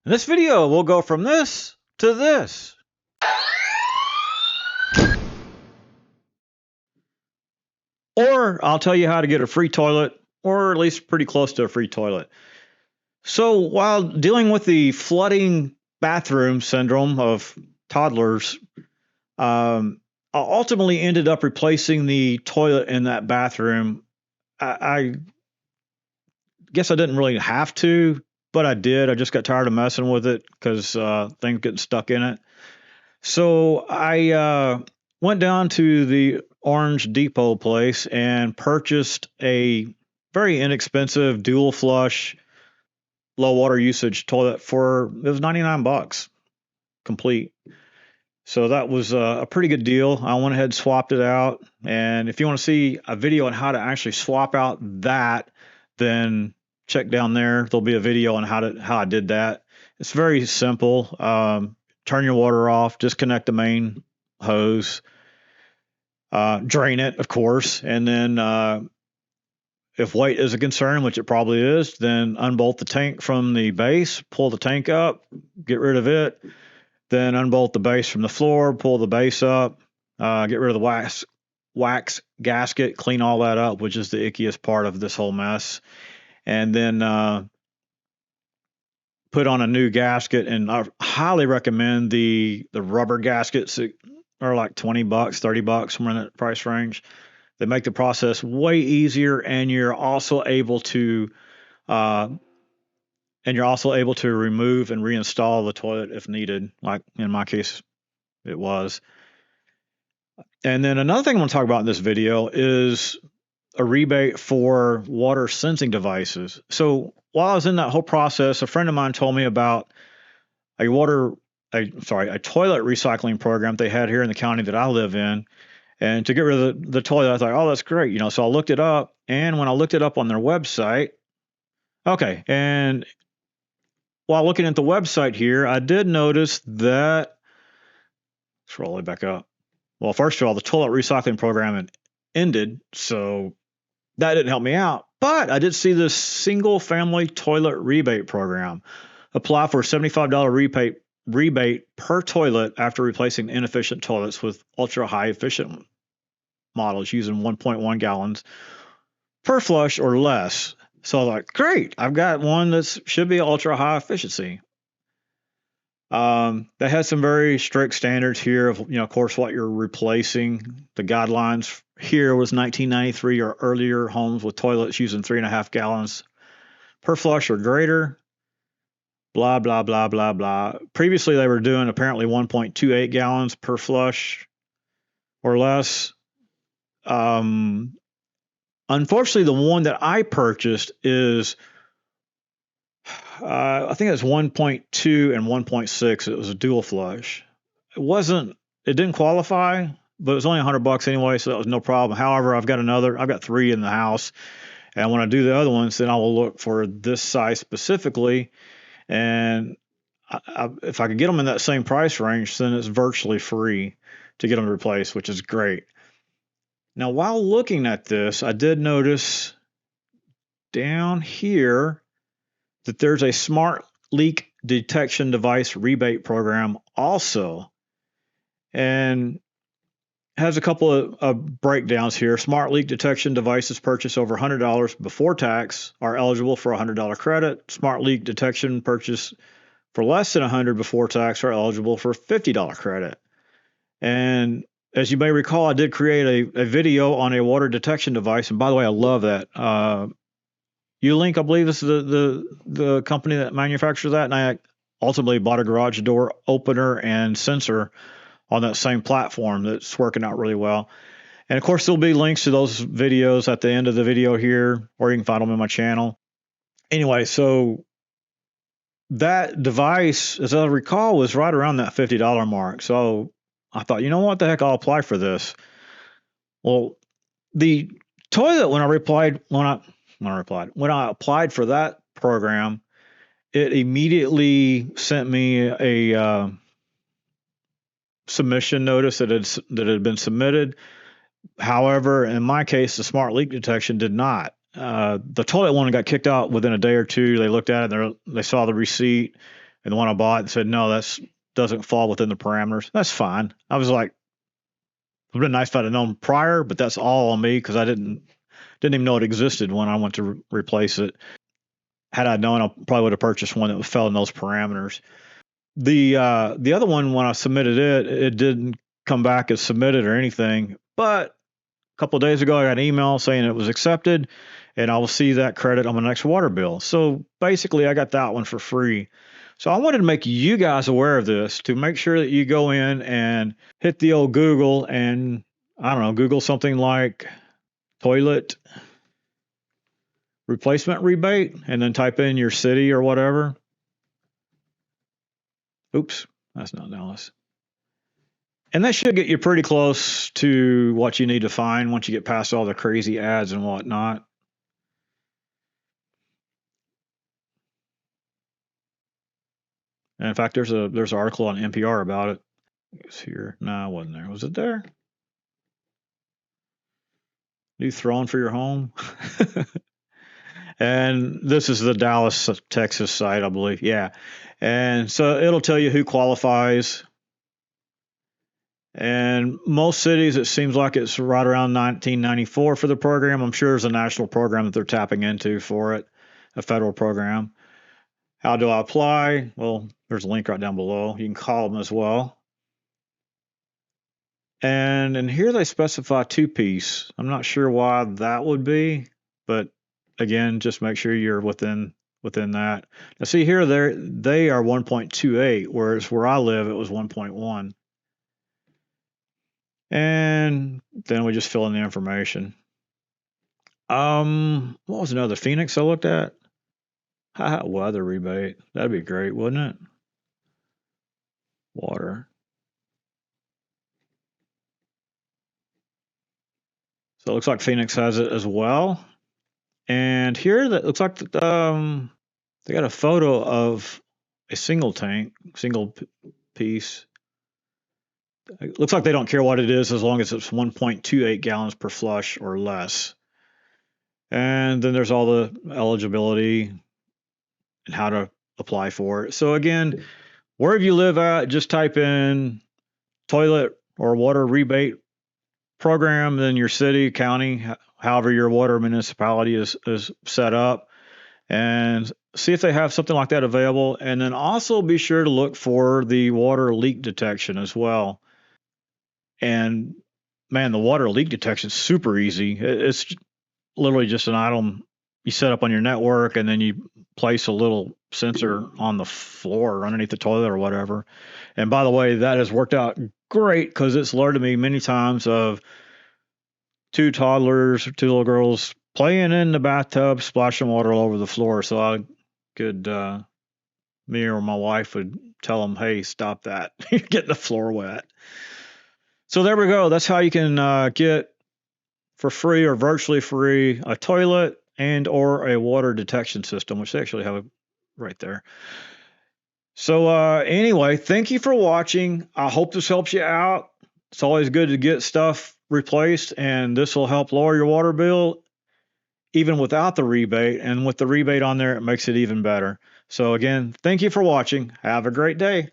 In this video, we'll go from this to this. Or I'll tell you how to get a free toilet, or at least pretty close to a free toilet. So while dealing with the flooding bathroom syndrome of toddlers, I ultimately ended up replacing the toilet in that bathroom. I guess I didn't really have to, but I did. I just got tired of messing with it because things getting stuck in it. So I went down to the Orange Depot place and purchased a very inexpensive dual flush, low water usage toilet it was $99 complete. So that was a pretty good deal. I went ahead and swapped it out. And if you want to see a video on how to actually swap out that, then check down there. There'll be a video on how I did that. It's very simple. Turn your water off, disconnect the main hose, drain it, of course, and then if weight is a concern, which it probably is, then unbolt the tank from the base, pull the tank up, get rid of it, then unbolt the base from the floor, pull the base up, get rid of the wax gasket, clean all that up, which is the ickiest part of this whole mess, and then put on a new gasket. And I highly recommend the rubber gaskets that are like $20, $30, somewhere in that price range. They make the process way easier, and you're also able to remove and reinstall the toilet if needed, like in my case it was. And then another thing I want to talk about in this video is a rebate for water sensing devices. So while I was in that whole process, a friend of mine told me about a toilet recycling program they had here in the county that I live in. And to get rid of the toilet, I thought, oh, that's great. So I looked it up. And when I looked it up on their website, and while looking at the website here, I did notice that, let's roll it back up. Well, first of all, the toilet recycling program ended, so that didn't help me out. But I did see this single family toilet rebate program. Apply for a $75 rebate per toilet after replacing inefficient toilets with ultra high efficient models using 1.1 gallons per flush or less. So I was like, great, I've got one that should be ultra high efficiency. They had some very strict standards here of, of course, what you're replacing. The guidelines here was 1993 or earlier homes with toilets using 3.5 gallons per flush or greater. Blah, blah, blah, blah, blah. Previously, they were doing apparently 1.28 gallons per flush or less. Unfortunately, the one that I purchased is I think it's 1.2 and 1.6. It was a dual flush. It didn't qualify, but it was only $100 anyway, so that was no problem. However, I've got 3 in the house, and when I do the other ones, then I will look for this size specifically. And if I could get them in that same price range, then it's virtually free to get them replaced, which is great. Now, while looking at this, I did notice down here that there's a smart leak detection device rebate program also, and has a couple of breakdowns here. Smart leak detection devices purchased over $100 before tax are eligible for a $100 credit. Smart leak detection purchase for less than $100 before tax are eligible for a $50 credit. And as you may recall, I did create a video on a water detection device. And by the way, I love that. U-Link, I believe, is the company that manufactures that. And I ultimately bought a garage door opener and sensor on that same platform that's working out really well. And of course, there'll be links to those videos at the end of the video here, or you can find them in my channel. Anyway, so that device, as I recall, was right around that $50 mark. So I thought, what the heck, I'll apply for this. Well, the toilet, when I applied for that program, it immediately sent me a submission notice that it had been submitted. However, in my case, the smart leak detection did not. The toilet one got kicked out within a day or two. They looked at it, they saw the receipt, And the one I bought said, no, that's doesn't fall within the parameters. That's fine. I was like, it would have been nice if I'd have known prior, but that's all on me because I didn't even know it existed when I went to replace it. Had I known, I probably would have purchased one that fell in those parameters. The other one, when I submitted it, it didn't come back as submitted or anything. But a couple of days ago, I got an email saying it was accepted, and I will see that credit on my next water bill. So basically, I got that one for free. So I wanted to make you guys aware of this to make sure that you go in and hit the old Google and, I don't know, Google something like toilet replacement rebate and then type in your city or whatever. Oops, that's not Dallas. And that should get you pretty close to what you need to find once you get past all the crazy ads and whatnot. And in fact, there's an article on NPR about it. It's here. No, it wasn't there. Was it there? New throne for your home. And this is the Dallas, Texas site, I believe. Yeah. And so it'll tell you who qualifies. And most cities, it seems like it's right around 1994 for the program. I'm sure there's a national program that they're tapping into for it, a federal program. How do I apply? Well, there's a link right down below. You can call them as well. And in here they specify two-piece. I'm not sure why that would be, but again, just make sure you're within that. Now see here, they are 1.28, whereas where I live it was 1.1. And then we just fill in the information. What was another Phoenix I looked at? Weather rebate. That'd be great, wouldn't it? Water. So it looks like Phoenix has it as well. And here that looks like they got a photo of a single tank, single piece. It looks like they don't care what it is as long as it's 1.28 gallons per flush or less. And then there's all the eligibility and how to apply for it. So again, wherever you live at, just type in toilet or water rebate program, then your city, county, however your water municipality is set up, and see if they have something like that available. And then also be sure to look for the water leak detection as well. And man, the water leak detection is super easy. It's literally just an item you set up on your network, and then you place a little sensor on the floor underneath the toilet or whatever. And by the way, that has worked out great because it's alerted me many times of two toddlers, two little girls playing in the bathtub, splashing water all over the floor. So I could, me or my wife would tell them, hey, stop that. You're getting the floor wet. So there we go. That's how you can get for free or virtually free a toilet and or a water detection system, which they actually have right there. So anyway, thank you for watching. I hope this helps you out. It's always good to get stuff replaced, and this will help lower your water bill even without the rebate. And with the rebate on there, it makes it even better. So again, thank you for watching. Have a great day.